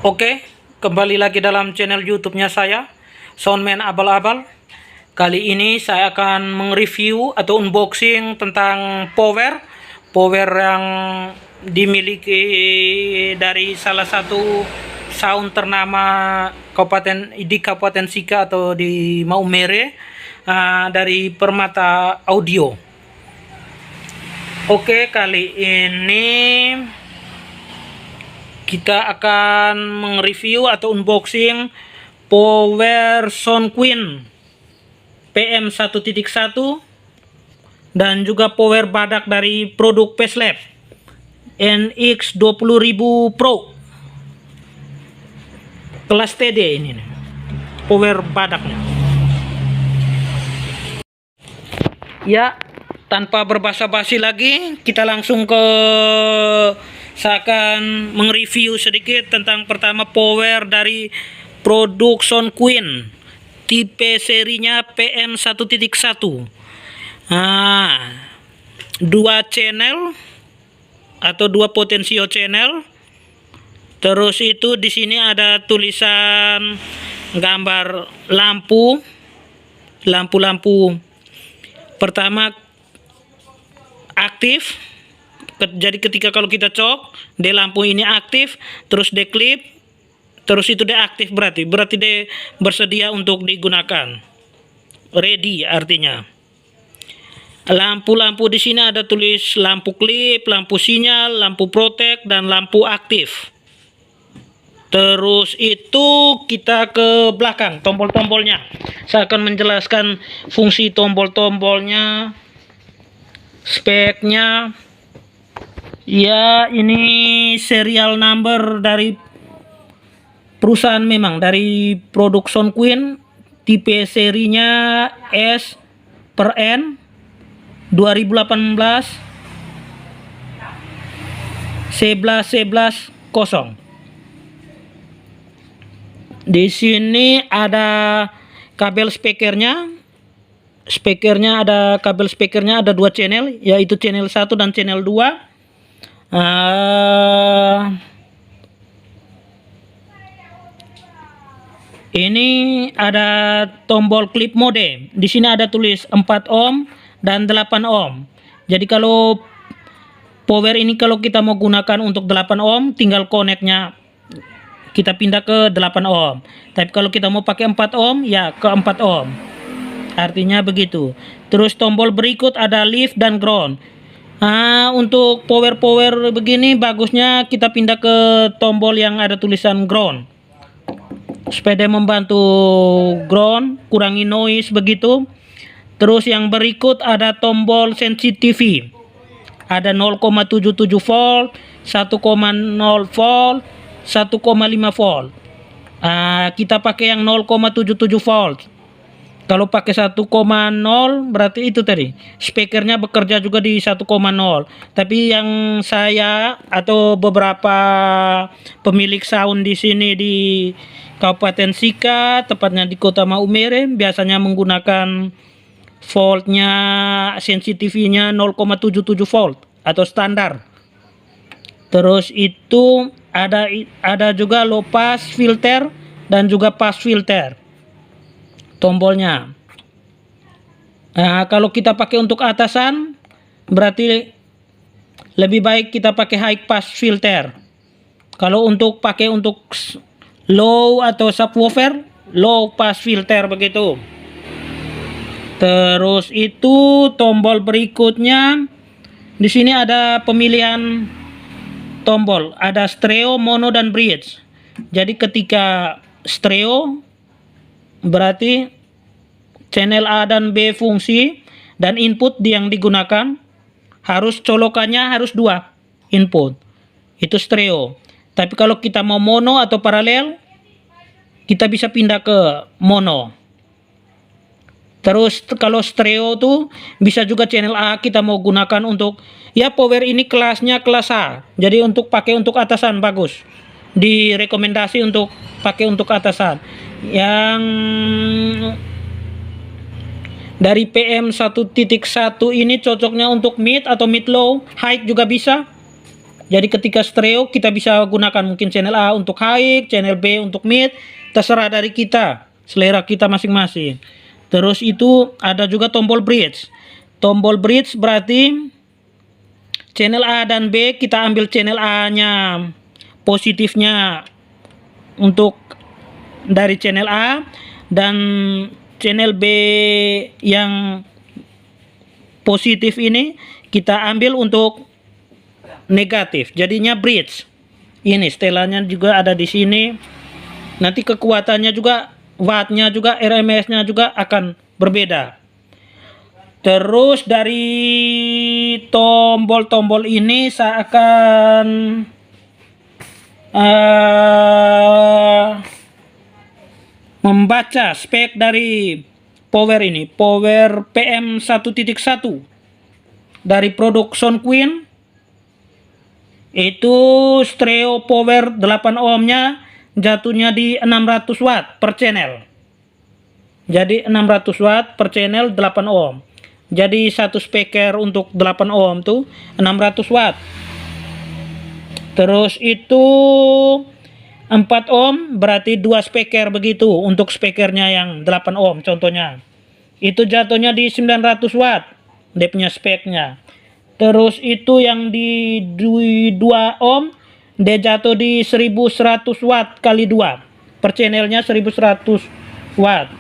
Oke, kembali lagi dalam channel YouTube-nya saya, Soundman Abal-Abal. Kali ini saya akan mereview atau unboxing tentang power yang dimiliki dari salah satu sound ternama di Kabupaten Sika atau di Maumere, dari Permata Audio. Oke, kali ini kita akan mereview atau unboxing Power Soundqueen PM1.1 dan juga power badak dari produk Peslab NX20000 Pro kelas TD. Ini nih, power badaknya. Ya, tanpa berbasa-basi lagi, kita langsung saya akan mereview sedikit tentang pertama power dari produk Soundqueen tipe serinya PM1.1. Dua channel atau dua potensio channel. Terus itu di sini ada tulisan gambar lampu. Pertama aktif. Jadi ketika kalau kita cok, de lampu ini aktif, terus de klip, terus itu de aktif, berarti de bersedia untuk digunakan. Ready artinya. Lampu-lampu di sini ada tulis lampu klip, lampu sinyal, lampu protek, dan lampu aktif. Terus itu kita ke belakang, tombol-tombolnya. Saya akan menjelaskan fungsi tombol-tombolnya, speknya. Ya, ini serial number dari perusahaan, memang dari produk Soundqueen, tipe serinya S per N 2018 11 Di sini ada kabel speakernya. Kabel speakernya ada dua channel, yaitu channel 1 dan channel 2. Ini ada tombol klip mode. Di sini ada tulis 4 ohm dan 8 ohm. Jadi kalau power ini kalau kita mau gunakan untuk 8 ohm, tinggal connect-nya kita pindah ke 8 ohm. Tapi kalau kita mau pakai 4 ohm, ya ke 4 ohm. Artinya begitu. Terus tombol berikut ada lift dan ground. Untuk power begini bagusnya kita pindah ke tombol yang ada tulisan ground, supaya membantu ground, kurangi noise begitu. Terus yang berikut ada tombol sensitivity, ada 0,77 volt, 1,0 volt, 1,5 volt. Kita pakai yang 0,77 volt. Kalau pakai 1,0 berarti itu tadi speakernya bekerja juga di 1,0. Tapi yang saya atau beberapa pemilik sound di sini di Kabupaten Sika, tepatnya di Kota Maumere, biasanya menggunakan voltnya, sensitivity-nya 0,77 volt atau standar. Terus itu ada juga low pass filter dan juga pass filter tombolnya. Kalau kita pakai untuk atasan, berarti lebih baik kita pakai high pass filter. Kalau untuk pakai untuk low atau subwoofer, low pass filter begitu. Terus itu tombol berikutnya, di sini ada pemilihan tombol, ada stereo, mono, dan bridge. Jadi ketika stereo berarti channel A dan B fungsi, dan input yang digunakan harus colokannya harus 2 input. Itu stereo. Tapi kalau kita mau mono atau paralel, kita bisa pindah ke mono. Terus kalau stereo tuh bisa juga channel A kita mau gunakan untuk, ya power ini kelasnya kelas A. Jadi untuk pakai untuk atasan bagus. Direkomendasi untuk pakai untuk atasan. Yang dari PM1.1 ini cocoknya untuk mid atau mid low, high juga bisa. Jadi ketika stereo kita bisa gunakan mungkin channel A untuk high, channel B untuk mid, terserah dari kita, selera kita masing-masing. Terus itu ada juga tombol bridge. Tombol bridge berarti channel A dan B, kita ambil channel A-nya positifnya untuk dari channel A, dan channel B yang positif ini kita ambil untuk negatif, jadinya bridge. Ini setelannya juga ada di sini. Nanti kekuatannya juga, wattnya juga, RMS-nya juga akan berbeda. Terus dari tombol-tombol ini saya akan membaca spek dari power ini, power PM 1.1 dari produk Soundqueen. Itu stereo power 8 ohmnya jatuhnya di 600 watt per channel. Jadi 600 watt per channel 8 ohm. Jadi satu speaker untuk 8 ohm tuh 600 watt. Terus itu 4 ohm berarti 2 speaker begitu untuk speakernya yang 8 ohm contohnya. Itu jatuhnya di 900 watt dia punya speknya. Terus itu yang di 2 ohm dia jatuh di 1100 watt kali 2 per channelnya, 1100 watt.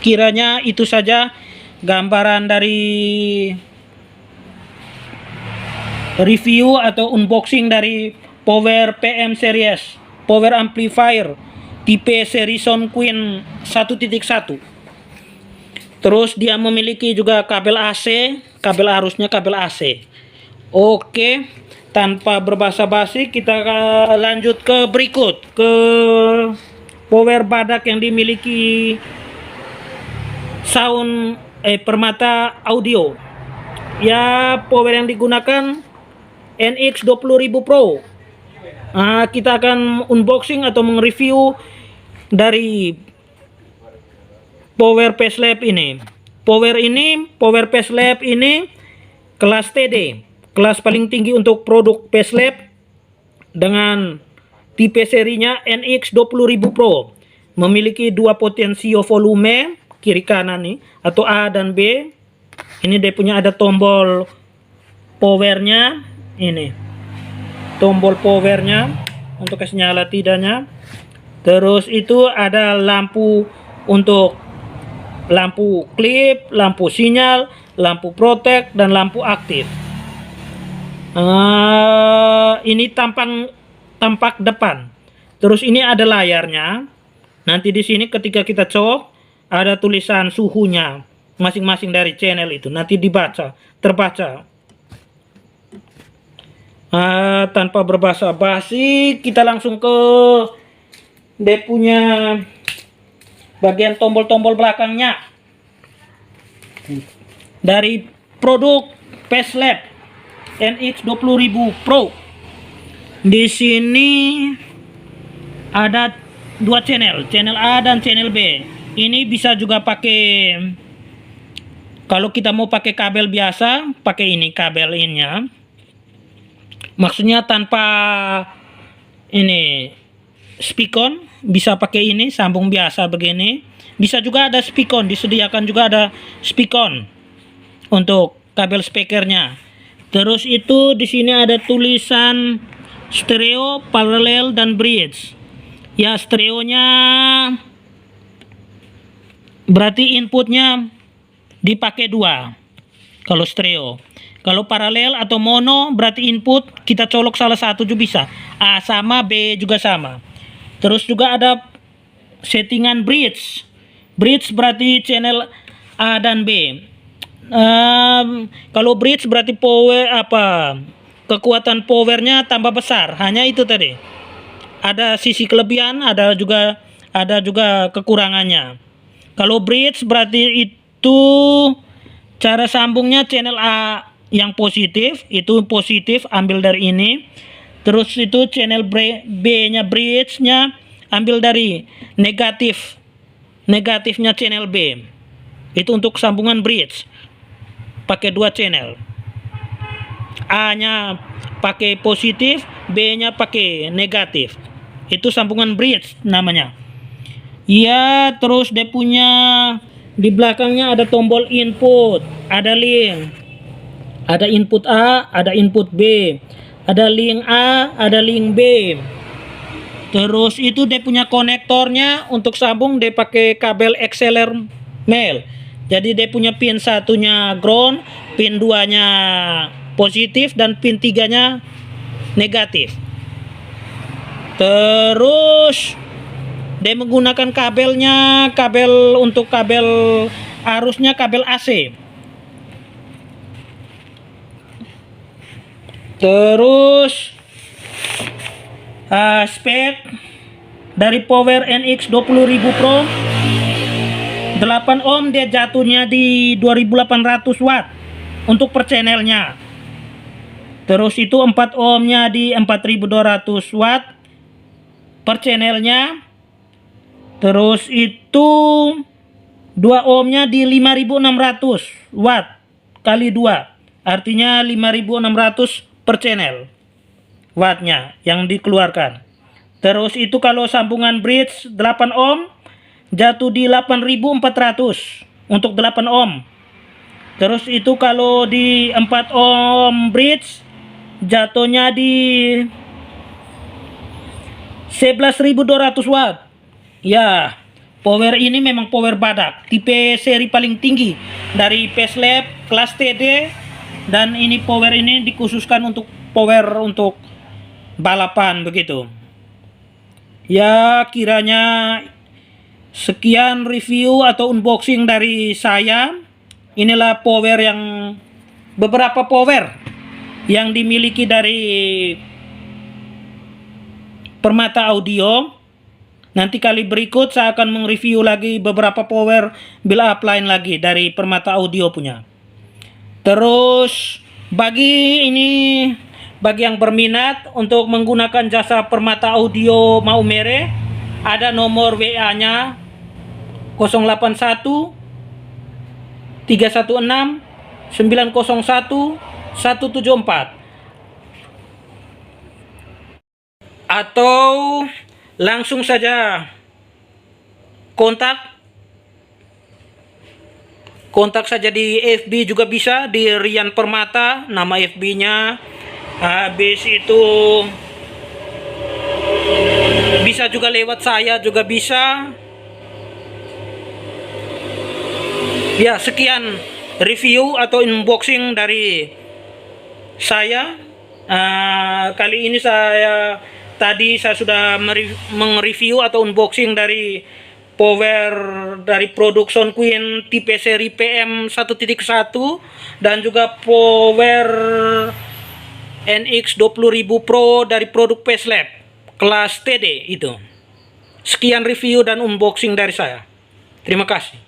Kiranya itu saja gambaran dari review atau unboxing dari power PM series power amplifier tipe seri Soundqueen 1.1. Terus dia memiliki juga kabel AC, kabel arusnya kabel AC. Oke, tanpa berbasa-basi kita lanjut ke berikut, ke power badak yang dimiliki sound Permata Audio. Ya, power yang digunakan NX 20.000 Pro. Kita akan unboxing atau mereview dari power facelift ini. Power facelift ini kelas TD, kelas paling tinggi untuk produk facelift dengan tipe serinya NX 20.000 Pro. Memiliki 2 potensio volume kiri kanan nih, atau A dan B. Ini dia punya ada tombol powernya, ini tombol powernya untuk kasih nyala tidaknya. Terus itu ada lampu untuk lampu klip, lampu sinyal, lampu protek, dan lampu aktif. Ini tampak depan. Terus ini ada layarnya. Nanti di sini ketika kita cok ada tulisan suhunya masing-masing dari channel itu. Nanti terbaca. Tanpa berbasa-basi kita langsung ke dia punya bagian tombol-tombol belakangnya dari produk facelift NX 20.000 Pro. Di sini ada 2 channel A dan channel B. Ini bisa juga pakai, kalau kita mau pakai kabel biasa, pakai ini kabel ininya. Maksudnya tanpa ini speakon, bisa pakai ini sambung biasa begini. Bisa juga ada speakon, disediakan juga ada speakon untuk kabel speakernya. Terus itu di sini ada tulisan stereo, paralel, dan bridge. Ya, stereonya berarti inputnya dipakai 2 kalau stereo. Kalau paralel atau mono berarti input kita colok salah satu juga bisa. A sama, B juga sama. Terus juga ada settingan bridge. Bridge berarti channel A dan B. Kalau bridge berarti kekuatan powernya tambah besar. Hanya itu tadi. Ada sisi kelebihan, ada juga kekurangannya. Kalau bridge berarti itu cara sambungnya channel A yang positif, itu positif ambil dari ini. Terus itu channel B-nya bridge-nya ambil dari negatifnya channel B. Itu untuk sambungan bridge. Pakai 2 channel. A-nya pakai positif, B-nya pakai negatif. Itu sambungan bridge namanya. Ya, terus dia punya di belakangnya ada tombol input, ada link. Ada input A, ada input B. Ada link A, ada link B. Terus itu dia punya konektornya untuk sambung dia pakai kabel XLR male. Jadi dia punya pin satunya ground, pin 2-nya positif dan pin 3-nya negatif. Terus dia menggunakan kabelnya, kabel untuk kabel arusnya kabel AC. Terus spek dari Power NX 20.000 Pro 8 ohm, dia jatuhnya di 2800 watt untuk per channelnya. Terus itu 4 ohmnya di 4200 watt per channelnya. Terus itu 2 ohmnya di 5600 watt kali 2, artinya 5600 per channel wattnya yang dikeluarkan. Terus itu kalau sambungan bridge 8 ohm jatuh di 8400 untuk 8 ohm. Terus itu kalau di 4 ohm bridge jatuhnya di 11.200 watt. Ya, power ini memang power badak, tipe seri paling tinggi dari Pacelab kelas TD, dan ini power ini dikhususkan untuk power untuk balapan begitu. Ya, kiranya sekian review atau unboxing dari saya. Inilah power yang beberapa power yang dimiliki dari Permata Audio. Nanti kali berikut saya akan mereview lagi beberapa power build up lain lagi dari Permata Audio punya. Terus bagi yang berminat untuk menggunakan jasa Permata Audio Maumere, ada nomor WA-nya 081 316 901 174, atau langsung saja kontak saja di FB juga bisa, di Rian Permata nama FB-nya. Habis itu bisa juga lewat saya juga bisa. Ya, sekian review atau unboxing dari saya. Kali ini saya sudah mereview atau unboxing dari power dari produk Sound Queen tipe seri PM 1.1 dan juga power NX 20.000 Pro dari produk Pacelab kelas TD itu. Sekian review dan unboxing dari saya. Terima kasih.